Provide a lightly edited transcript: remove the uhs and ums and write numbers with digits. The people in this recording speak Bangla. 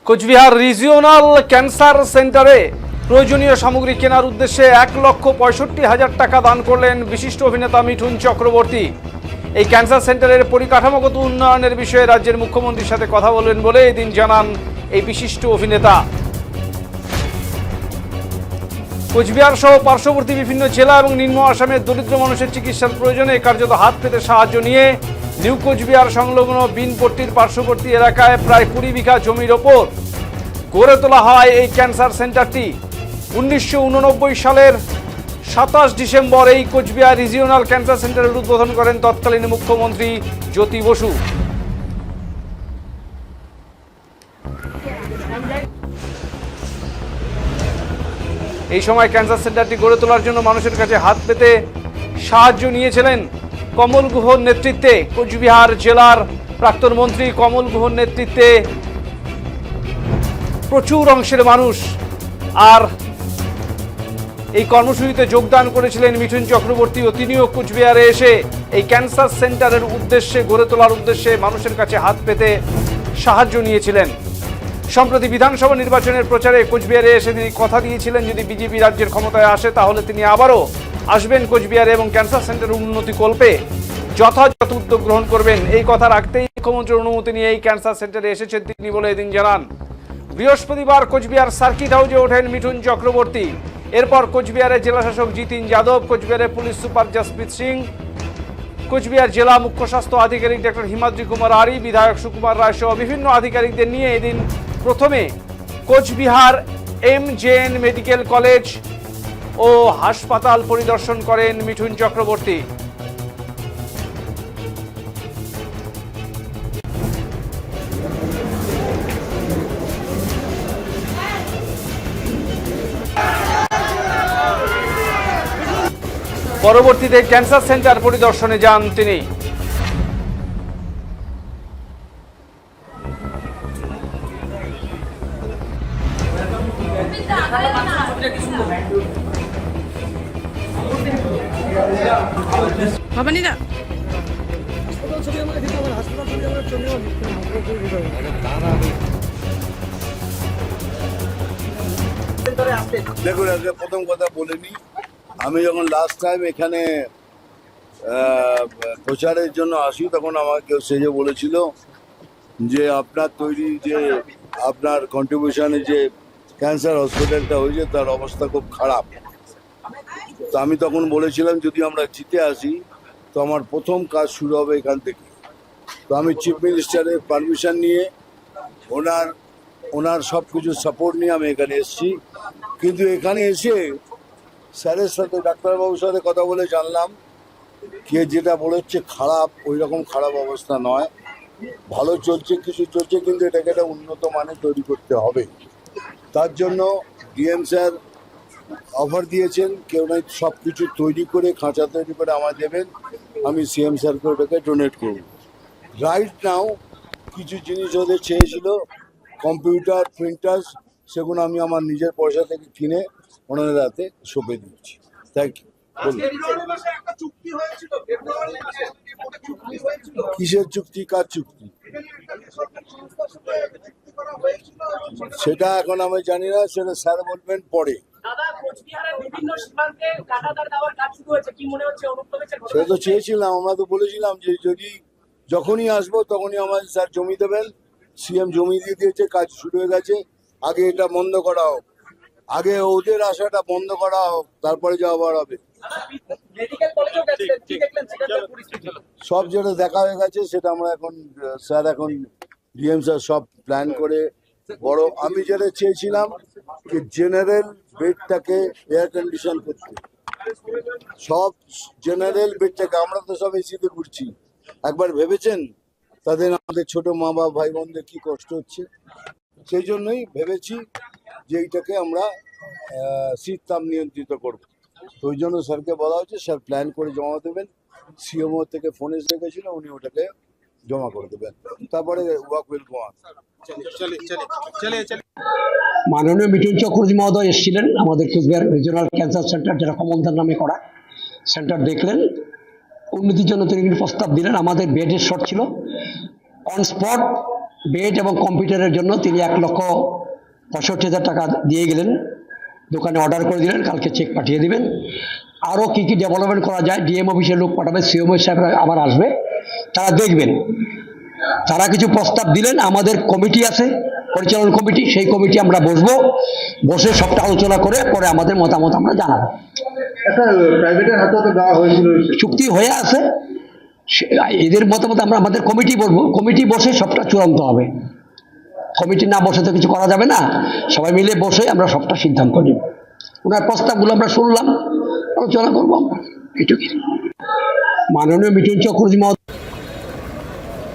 কোচবিহার রিজিওনাল ক্যান্সার সেন্টারে প্রয়োজনীয় সামগ্রী কেনার উদ্দেশ্যে 1,65,000 টাকা দান করলেন বিশিষ্ট অভিনেতা মিঠুন চক্রবর্তী। এই ক্যান্সার সেন্টারের পরিকাঠামোগত উন্নয়নের বিষয়ে রাজ্যের মুখ্যমন্ত্রীর সাথে কথা বলবেন বলে এদিন জানান এই বিশিষ্ট অভিনেতা। কোচবিহার সহ পার্শ্ববর্তী বিভিন্ন জেলা এবং নিম্ন আসামের দরিদ্র মানুষের চিকিৎসার প্রয়োজনে কার্যত হাত পেতে সাহায্য নিয়ে নিউ কোচবিহার সংলগ্ন বিনপট্টির পার্শ্ববর্তী এলাকায় প্রায় 20 বিঘা জমির ওপর গড়ে তোলা হয় এই ক্যান্সার সেন্টারটি। 1989 সালের 27 ডিসেম্বর এই কোচবিহার রিজিওনাল ক্যান্সার সেন্টারের উদ্বোধন করেন তৎকালীন মুখ্যমন্ত্রী জ্যোতি বসু। এই সময় ক্যান্সার সেন্টারটি গড়ে তোলার জন্য মানুষের কাছে হাত পেতে সাহায্য নিয়েছিলেন কমল গুহর নেতৃত্বে কোচবিহার জেলার প্রাক্তন মন্ত্রী কমল গুহর নেতৃত্বে প্রচুর অংশের মানুষ। আর এই কর্মসূচিতে যোগদান করেছিলেন মিঠুন চক্রবর্তী ও তিনিও কোচবিহারে এসে এই ক্যান্সার সেন্টারের উদ্দেশ্যে গড়ে তোলার উদ্দেশ্যে মানুষের কাছে হাত পেতে সাহায্য নিয়েছিলেন। সম্প্রতি বিধানসভা নির্বাচনের প্রচারে কোচবিহারে এসে তিনি কথা দিয়েছিলেন যদি বিজেপি রাজ্যের ক্ষমতায় আসে তাহলে তিনি আবারও আসবেন কোচবিহারে এবং ক্যান্সার সেন্টারের উন্নতি কল্পে যথাযথ উদ্যোগ গ্রহণ করবেন। এই কথা রাখতেই মুখ্যমন্ত্রীর অনুমতি নিয়ে এই ক্যান্সার সেন্টারে এসেছেন তিনি বলে এদিন জানান। বৃহস্পতিবার কোচবিহার সার্কিট হাউসে ওঠেন মিঠুন চক্রবর্তী। এরপর কোচবিহারের জেলাশাসক জিতিন যাদব, কোচবিহারের পুলিশ সুপার জসপ্রীত সিং, কোচবিহার জেলা মুখ্য স্বাস্থ্য আধিকারিক ডক্টর হিমাদ্রি কুমার আরি, বিধায়ক সুকুমার রায় সহ বিভিন্ন আধিকারিকদের নিয়ে এদিন প্রথমে কোচবিহার MJN মেডিকেল কলেজ ও হাসপাতাল পরিদর্শন করেন মিঠুন চক্রবর্তী। পরবর্তীতে ক্যান্সার সেন্টার পরিদর্শনে যান তিনি। দেখুন, প্রথম কথা বলিনি, আমি যখন লাস্ট টাইম এখানে প্রচারের জন্য আসি তখন আমাকে কেউ সেজে বলেছিল যে আপনার তৈরি যে আপনার কন্ট্রিবিউশনে যে ক্যান্সার হসপিটালটা হয়েছে তার অবস্থা খুব খারাপ। তো আমি তখন বলেছিলাম যদি আমরা জিতে আসি তো আমার প্রথম কাজ শুরু হবে এখান থেকে। তো আমি চিফ মিনিস্টারের পারমিশন নিয়ে ওনার সব কিছু সাপোর্ট নিয়ে আমি এখানে এসেছি। কিন্তু এখানে এসে স্যারের সাথে ডাক্তারবাবুর সাথে কথা বলে জানলাম কে যেটা বলেছে খারাপ, ওই রকম খারাপ অবস্থা নয়, ভালো চলছে, কিছু চলছে, কিন্তু এটাকে একটা উন্নত মানের তৈরি করতে হবে। তার জন্য ডিএম স্যার অফার দিয়েছেন কেউ নাই সব কিছু তৈরি করে খাঁচা তৈরি করে আমায় দেবেন, আমি সিএম স্যারকে ওটাকে ডোনেট করব। রাইট নাও কিছু জিনিস ওদের চেয়েছিল, কম্পিউটার, প্রিন্টার্স, সেগুলো আমি আমার নিজের পয়সা থেকে কিনে ওনাদের হাতে সঁপে দিচ্ছি। Thank you. কিসের চুক্তি, কার চুক্তি সেটা এখন আমি জানি না, সেটা স্যার বলবেন পরে। সেটা তো চেয়েছিলাম, আমরা তো বলেছিলাম যে যদি যখনই আসবো তখনই আমাদের স্যার জমি দেবেন। সিএম জমি দিয়ে দিয়েছে, কাজ শুরু হয়ে গেছে। আগে এটা বন্ধ করা হোক, আগে ওদের আশাটা বন্ধ করা হোক, তারপরে যা আবার হবে। সব যেটা দেখা হয়ে গেছে সেটা আমরা এখন স্যার এখন ডিএম স্যার সব প্ল্যান করে বড়, আমি যেটা চেয়েছিলাম যে জেনারেল বেডটাকে এয়ার কন্ডিশন করতে, সব জেনারেল বেডটাকে, আমরা তো সব এসিতে ঘুরছি, একবার ভেবেছেন তাদের আমাদের ছোট মা বাবা ভাই বোনদের কি কষ্ট হচ্ছে? সেই জন্যই ভেবেছি যে এইটাকে আমরা শীত তাপ নিয়ন্ত্রিত করব। তো ওই জন্য স্যারকে বলা হচ্ছে, স্যার প্ল্যান করে জমা দেবেন। সিএমও থেকে ফোন এসে রেখেছিল, উনি ওটাকে জমা করে দেবেন, তারপরে ওয়ার্ক উইল গো অন। মাননীয় মিঠুন চক্রবর্তী মহোদয় এসেছিলেন আমাদের কোচবিহার রিজিওনাল ক্যান্সার সেন্টার, যেটা কমলদার নামে করা সেন্টার, দেখলেন, উন্নতির জন্য তিনি প্রস্তাব দিলেন। আমাদের বেডের শর্ট ছিল, অন স্পট বেড এবং কম্পিউটারের জন্য তিনি 1,65,000 টাকা দিয়ে গেলেন, দোকানে অর্ডার করে দিলেন, কালকে চেক পাঠিয়ে দিবেন। আরও কী কী ডেভেলপমেন্ট করা যায় ডিএম অফিসের লোক পাঠাবে, সিএম সাহেবরা আবার আসবে, তারা দেখবেন। তারা কিছু প্রস্তাব দিলেন, আমাদের কমিটি আছে পরিচালন কমিটি, সেই কমিটি আমরা বসবো, বসে সবটা আলোচনা করে পরে আমাদের মতামত আমরা জানাবো। একটা প্রাইভেটের হাতে তো দেওয়া হয়েছিল, চুক্তি হয়ে আছে, এদের মতামত আমরা আমাদের কমিটি বলবো, কমিটি বসে সবটা চূড়ান্ত হবে। কমিটি না বসে তো কিছু করা যাবে না, সবাই মিলে বসে আমরা সবটা সিদ্ধান্ত নিব। ওনার প্রস্তাবগুলো আমরা শুনলাম, আলোচনা করবো আমরা, এটুকুই। মাননীয় মিঠুন চক্রবর্তী মহোদয়